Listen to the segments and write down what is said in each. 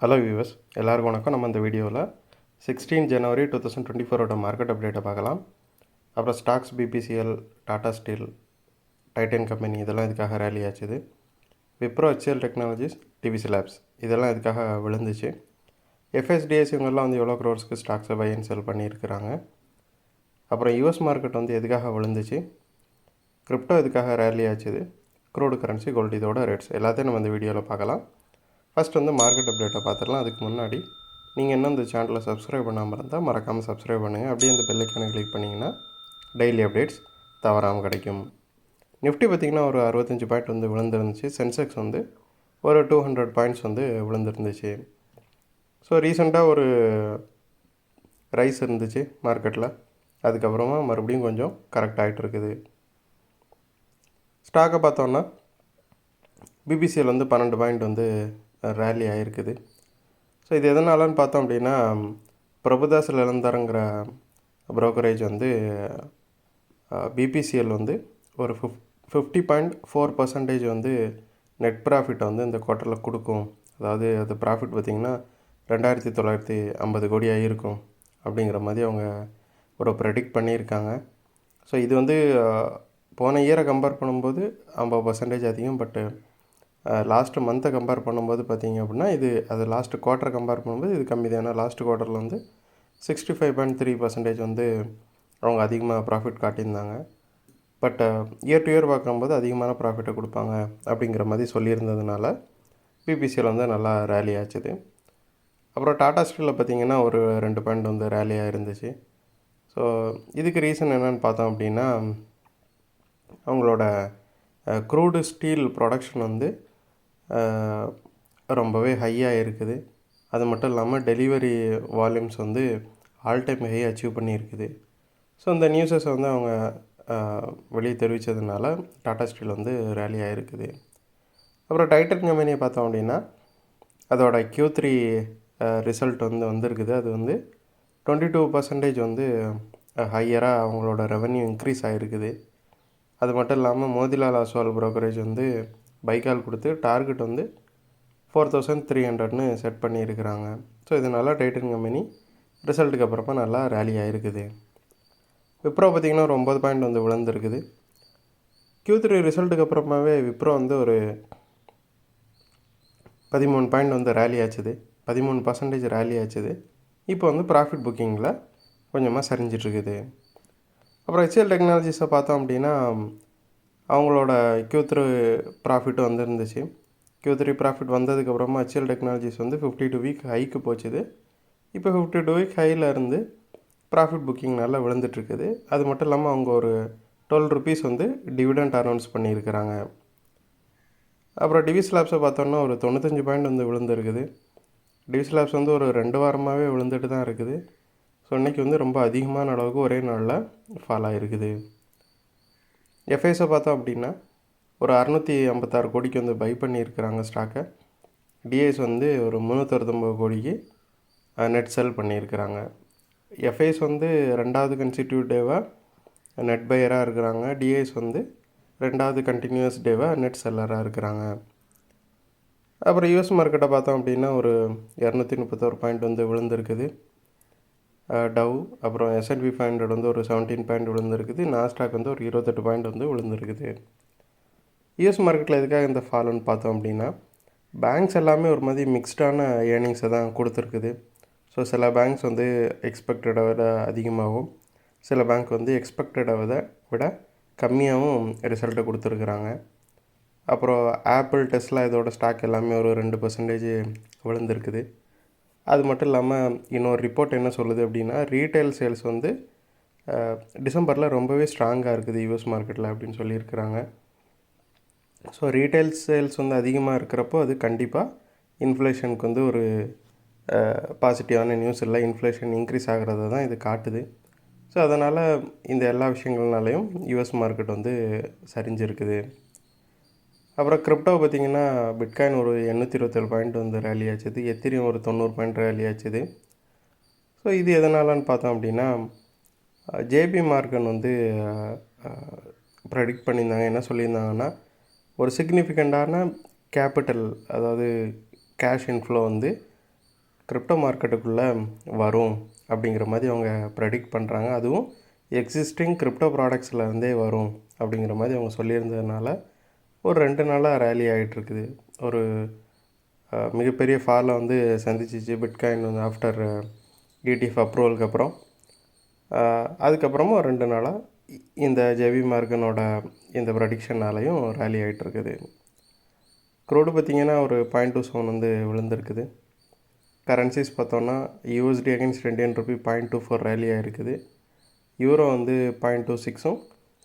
Hello viewers, எல்லாருக்கும் வணக்கம். நம்ம இந்த வீடியோவில் 16 ஜனவரி 2024 மார்க்கெட் அப்டேட்டை பார்க்கலாம். அப்புறம் stocks, BPCL, Tata steel, Titan company இதெல்லாம் இதுக்காக ரேலி ஆச்சுது. விப்ரோ, ஹெச்எல் டெக்னாலஜிஸ், டிவிசி லேப்ஸ் இதெல்லாம் இதுக்காக விழுந்துச்சு. எஃப்எஸ்டிஎஸ் இவங்கெல்லாம் வந்து எவ்வளோ க்ரோர்ஸ்க்கு ஸ்டாக்ஸை பை அண்ட் செல் பண்ணியிருக்கிறாங்க. அப்புறம் யூஎஸ் மார்க்கெட் வந்து எதுக்காக விழுந்துச்சு, கிரிப்டோ இதுக்காக ரேலி ஆச்சுது, க்ரூடு கரன்சி, கோல்டு இதோட ரேட்ஸ் எல்லாத்தையும் நம்ம இந்த வீடியோவில் பார்க்கலாம். ஃபஸ்ட் வந்து மார்க்கெட் அப்டேட்டை பார்த்துடலாம். அதுக்கு முன்னாடி நீங்கள் இன்னும் இந்த சேனலை சப்ஸ்கிரைப் பண்ணாமல் இருந்தால் மறக்காமல் சப்ஸ்கிரைப் பண்ணுங்கள். அப்படியே இந்த பெல்லைக்கான கிளிக் பண்ணிங்கன்னா டெய்லி அப்டேட்ஸ் தவறாமல் கிடைக்கும். நிஃப்டி பார்த்திங்கன்னா ஒரு 65 பாயிண்ட் வந்து விழுந்துருந்துச்சு. சென்செக்ஸ் வந்து ஒரு 200 பாயிண்ட்ஸ் வந்து விழுந்துருந்துச்சு. ஸோ ரீசெண்டாக ஒரு ரைஸ் இருந்துச்சு மார்க்கெட்டில். அதுக்கப்புறமா மறுபடியும் கொஞ்சம் கரெக்ட் ஆகிட்டு இருக்குது. ஸ்டாக்கை பார்த்தோன்னா பிபிசிஎல் வந்து 12 பாயிண்ட் வந்து ரேலி ஆகிருக்குது. ஸோ இது எதனாலன்னு பார்த்தோம் அப்படின்னா, பிரபுதாஸ் லெலந்தாருங்கிற ப்ரோக்கரேஜ் வந்து பிபிசிஎல் வந்து ஒரு 50.4% வந்து நெட் ப்ராஃபிட் வந்து இந்த குவார்ட்டரில் கொடுக்கும். அதாவது அது ப்ராஃபிட் பார்த்திங்கன்னா 2950 கோடி ஆகிருக்கும் அப்படிங்கிற மாதிரி அவங்க ஒரு ப்ரெடிக்ட் பண்ணியிருக்காங்க. ஸோ இது வந்து போன இயரை கம்பேர் பண்ணும்போது 50% அதிகம். பட்டு லாஸ்ட்டு மந்த்தை கம்பேர் பண்ணும்போது பார்த்திங்க அப்படின்னா அது லாஸ்ட்டு குவார்ட்டரை கம்பேர் பண்ணும்போது இது கம்மி தான். ஏன்னா லாஸ்ட்டு குவார்ட்டரில் வந்து 65.3% வந்து அவங்க அதிகமாக ப்ராஃபிட் காட்டியிருந்தாங்க. பட் இயர் டு இயர் பார்க்கும்போது அதிகமான ப்ராஃபிட்டை கொடுப்பாங்க அப்படிங்கிற மாதிரி சொல்லியிருந்ததுனால பிபிசிஎல் வந்து நல்லா ரேலி ஆச்சுது. அப்புறம் டாடா ஸ்டீலில் பார்த்திங்கன்னா ஒரு 2 பாயிண்ட் வந்து ரேலியாக இருந்துச்சு. ஸோ இதுக்கு ரீசன் என்னென்னு பார்த்தோம் அப்படின்னா, அவங்களோட க்ரூடு ஸ்டீல் ப்ரொடக்ஷன் வந்து ரொம்பவே ஹையாக இருக்குது. அது மட்டும் இல்லாமல் டெலிவரி வால்யூம்ஸ் வந்து ஆல் டைம் ஹை அச்சீவ் பண்ணியிருக்குது. ஸோ இந்த நியூஸஸ் வந்து அவங்க வெளியே தெரிவித்ததுனால டாடா ஸ்டீல் வந்து ரேலி ஆகிருக்குது. அப்புறம் டைட்டன் கம்பெனியை பார்த்தோம் அப்படின்னா அதோட Q3 ரிசல்ட் வந்து வந்திருக்குது. அது வந்து 22% வந்து ஹையராக அவங்களோட ரெவன்யூ இன்க்ரீஸ் ஆகிருக்குது. அது மட்டும் இல்லாமல் மோதிலால் ஒஸ்வால் ப்ரோக்கரேஜ் வந்து பைக்கால் கொடுத்து டார்கெட் வந்து 4300ன்னு செட் பண்ணியிருக்கிறாங்க. ஸோ இதனால் டைட்டன் கம்பெனி ரிசல்ட்டுக்கு அப்புறமா நல்லா ரேலி ஆகிருக்குது. விப்ரோ பார்த்திங்கன்னா ஒரு 9 பாயிண்ட் வந்து விழுந்துருக்குது. Q3 ரிசல்ட்டுக்கு அப்புறமாவே விப்ரோ வந்து ஒரு 13 பாயிண்ட் வந்து ரேலி ஆச்சுது, 13% ரேலி ஆச்சுது. இப்போ வந்து ப்ராஃபிட் புக்கிங்கில் கொஞ்சமாக சரிஞ்சிட்ருக்குது. அப்புறம் ஹெச்எல் டெக்னாலஜிஸை பார்த்தோம் அப்படின்னா அவங்களோட Q3 ப்ராஃபிட் வந்துருந்துச்சு. Q3 ப்ராஃபிட் வந்ததுக்கப்புறமா ஹெச்எல் டெக்னாலஜிஸ் வந்து 52 வீக் ஹைக்கு போச்சுது. இப்போ 52 வீக் ஹையில் இருந்து ப்ராஃபிட் புக்கிங் நல்லா விழுந்துட்டுருக்குது. அது மட்டும் இல்லாமல் அவங்க ஒரு 12 ருபீஸ் வந்து டிவிடெண்ட் அனௌன்ஸ் பண்ணியிருக்கிறாங்க. அப்புறம் டிவிசி லேப்ஸை பார்த்தோன்னா ஒரு 95 பாயிண்ட் வந்து விழுந்துருக்குது. டிவிசி லேப்ஸ் வந்து ஒரு 2 வாரமாகவே விழுந்துட்டு தான் இருக்குது. ஸோ இன்றைக்கி வந்து ரொம்ப அதிகமான அளவுக்கு ஒரே நாளில் ஃபால் ஆகிருக்குது. எஃப்ஐஸை பார்த்தோம் அப்படின்னா ஒரு 656 கோடிக்கு வந்து பை பண்ணியிருக்கிறாங்க ஸ்டாக்கை. டிஐஸ் வந்து ஒரு 369 கோடிக்கு நெட் செல் பண்ணியிருக்கிறாங்க. எஃப்ஐஸ் வந்து 2வது கன்சிக்யூட்டிவ் டேவாக நெட் பையராக இருக்கிறாங்க. டிஐஸ் வந்து 2வது கண்டினியூஸ் டேவாக நெட் செல்லராக இருக்கிறாங்க. அப்புறம் யூஎஸ் மார்க்கெட்டை பார்த்தோம் அப்படின்னா ஒரு 231 பாயிண்ட் வந்து விழுந்திருக்குது. டவ் அப்புறம் S&P 500 வந்து ஒரு 17 பாயிண்ட் விழுந்துருக்குது. நாஸ்டாக் வந்து ஒரு 28 பாயிண்ட் வந்து விழுந்துருக்குது. யூஎஸ் மார்க்கெட்டில் எதுக்காக இந்த ஃபால்னு பார்த்தோம் அப்படின்னா, பேங்க்ஸ் எல்லாமே ஒரு மாதிரி மிக்ஸ்டான ஏர்னிங்ஸை தான் கொடுத்துருக்குது. ஸோ சில பேங்க்ஸ் வந்து எக்ஸ்பெக்டடை விட அதிகமாகவும், சில பேங்க் வந்து எக்ஸ்பெக்டடை விட கம்மியாகவும் ரிசல்ட்டை கொடுத்துருக்குறாங்க. அப்புறம் ஆப்பிள், டெஸ்லா இதோட ஸ்டாக் எல்லாமே ஒரு 2% விழுந்திருக்குது. அது மட்டும் இல்லாமல் இன்னொரு ரிப்போர்ட் என்ன சொல்லுது அப்படின்னா, ரீட்டைல் சேல்ஸ் வந்து டிசம்பரில் ரொம்பவே ஸ்ட்ராங்காக இருக்குது யூஎஸ் மார்க்கெட்டில் அப்படின்னு சொல்லியிருக்கிறாங்க. ஸோ ரீட்டைல் சேல்ஸ் வந்து அதிகமாக இருக்கிறப்போ அது கண்டிப்பாக இன்ஃப்ளேஷனுக்கு வந்து ஒரு பாசிட்டிவான நியூஸ் இல்லை. இன்ஃப்ளேஷன் இன்க்ரீஸ் ஆகிறத தான் இது காட்டுது. ஸோ அதனால் இந்த எல்லா விஷயங்கள்னாலையும் யூஎஸ் மார்க்கெட் வந்து சரிஞ்சிருக்குது. அப்புறம் கிரிப்டோ பார்த்திங்கன்னா பிட்காயின் ஒரு 827 பாயிண்ட் வந்து ரேலி ஆச்சுது. எத்திரியம் ஒரு 90 பாயிண்ட் ரேலி ஆச்சுது. ஸோ இது எதனாலன்னு பார்த்தோம் அப்படின்னா, ஜேபி மார்கன் வந்து ப்ரெடிக்ட் பண்ணியிருந்தாங்க. என்ன சொல்லியிருந்தாங்கன்னா, ஒரு சிக்னிஃபிகண்ட்டான கேபிட்டல், அதாவது கேஷ் இன்ஃப்ளோ வந்து கிரிப்டோ மார்க்கெட்டுக்குள்ளே வரும் அப்படிங்கிற மாதிரி அவங்க ப்ரெடிக்ட் பண்ணுறாங்க. அதுவும் எக்ஸிஸ்டிங் கிரிப்டோ ப்ராடக்ட்ஸ்லேருந்தே வரும் அப்படிங்கிற மாதிரி அவங்க சொல்லியிருந்ததுனால ஒரு 2 நாளாக ரேலி ஆகிட்டுருக்குது. ஒரு மிகப்பெரிய ஃபாலை வந்து சந்திச்சிச்சு பிட்காயின் வந்து ஆஃப்டர் ETF அப்ரூவலுக்கு அப்புறம். அதுக்கப்புறமும் 2 நாளாக இந்த ஜேவி மார்கனோட இந்த ப்ரெடிக்ஷனாலையும் ரேலி ஆகிட்டுருக்குது. க்ரூடு பார்த்திங்கன்னா ஒரு 0.27 வந்து விழுந்திருக்குது. கரன்சிஸ் பார்த்தோன்னா USD against Indian rupee 0.24 rally ஆகிருக்குது. யூரோ வந்து 0.26ம்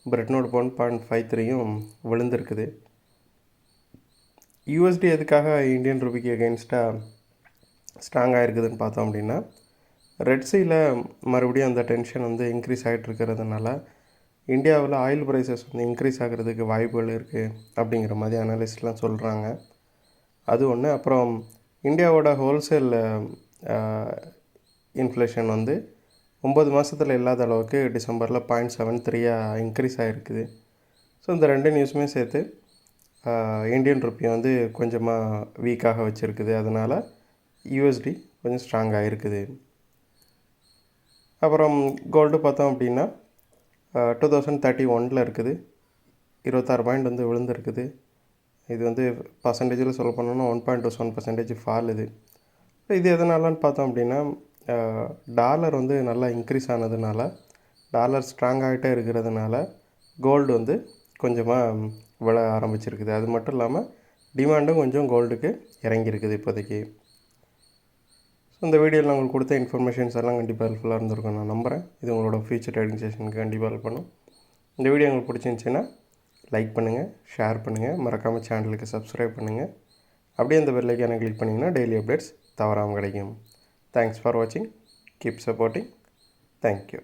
பிரெட்னோட் பவுண்ட் 0.53யும் விழுந்திருக்குது. USD எதுக்காக இந்தியன் ருபிக்கு அகெயின்ஸ்டாக ஸ்ட்ராங்காக இருக்குதுன்னு பார்த்தோம் அப்படின்னா, ரெட் சீயில் மறுபடியும் அந்த டென்ஷன் வந்து இன்க்ரீஸ் ஆகிட்டு இருக்கிறதுனால இந்தியாவில் ஆயில் ப்ரைஸஸ் வந்து இன்க்ரீஸ் ஆகிறதுக்கு வாய்ப்புகள் இருக்குது அப்படிங்கிற மாதிரி அனலிஸ்ட்லாம் சொல்கிறாங்க. அது ஒன்று. அப்புறம் இந்தியாவோட ஹோல்சேல் இன்ஃப்ளேஷன் வந்து 9 மாதத்தில் இல்லாத அளவுக்கு டிசம்பரில் 0.73 இன்க்ரீஸ் ஆகிருக்குது. ஸோ இந்த 2 நியூஸுமே சேர்த்து இந்தியன் ருப்பி வந்து கொஞ்சமாக வீக்காக வச்சுருக்குது. அதனால் USD கொஞ்சம் ஸ்ட்ராங்காக இருக்குது. அப்புறம் கோல்டு பார்த்தோம் அப்படின்னா 2031 இருக்குது. 26 பாயிண்ட் வந்து விழுந்திருக்குது. இது வந்து பர்சன்டேஜில் சொல்ல போனோம்னா 1.27% ஃபால் இது. இது எதனாலன்னு பார்த்தோம் அப்படின்னா டாலர் வந்து நல்லா இன்க்ரீஸ் ஆனதுனால, டாலர் ஸ்ட்ராங் ஆகிட்டே இருக்கிறதுனால கோல்டு வந்து கொஞ்சமாக விழ ஆரம்பிச்சிருக்குது. அது மட்டும் இல்லாமல் டிமாண்டும் கொஞ்சம் கோல்டுக்கு இறங்கியிருக்குது இப்போதைக்கு. ஸோ இந்த வீடியோவில் நான் உங்களுக்கு கொடுத்த இன்ஃபர்மேஷன்ஸ் எல்லாம் கண்டிப்பாக ஹெல்ப்ஃபுல்லாக இருந்திருக்கும் நான் நம்புகிறேன். இது உங்களோட ஃபியூச்சர் ட்ரேடிங் செஷனுக்கு கண்டிப்பாக ஹெல்ப் பண்ணும். இந்த வீடியோ உங்களுக்கு பிடிச்சிருந்துச்சின்னா லைக் பண்ணுங்கள், ஷேர் பண்ணுங்கள், மறக்காமல் சேனலுக்கு சப்ஸ்கிரைப் பண்ணுங்கள். அப்படியே அந்த பெல் ஐக்கானை கிளிக் பண்ணிங்கன்னா டெய்லி அப்டேட்ஸ் தவறாமல் கிடைக்கும். தேங்க்ஸ் ஃபார் வாட்சிங். Keep supporting. தேங்க்யூ.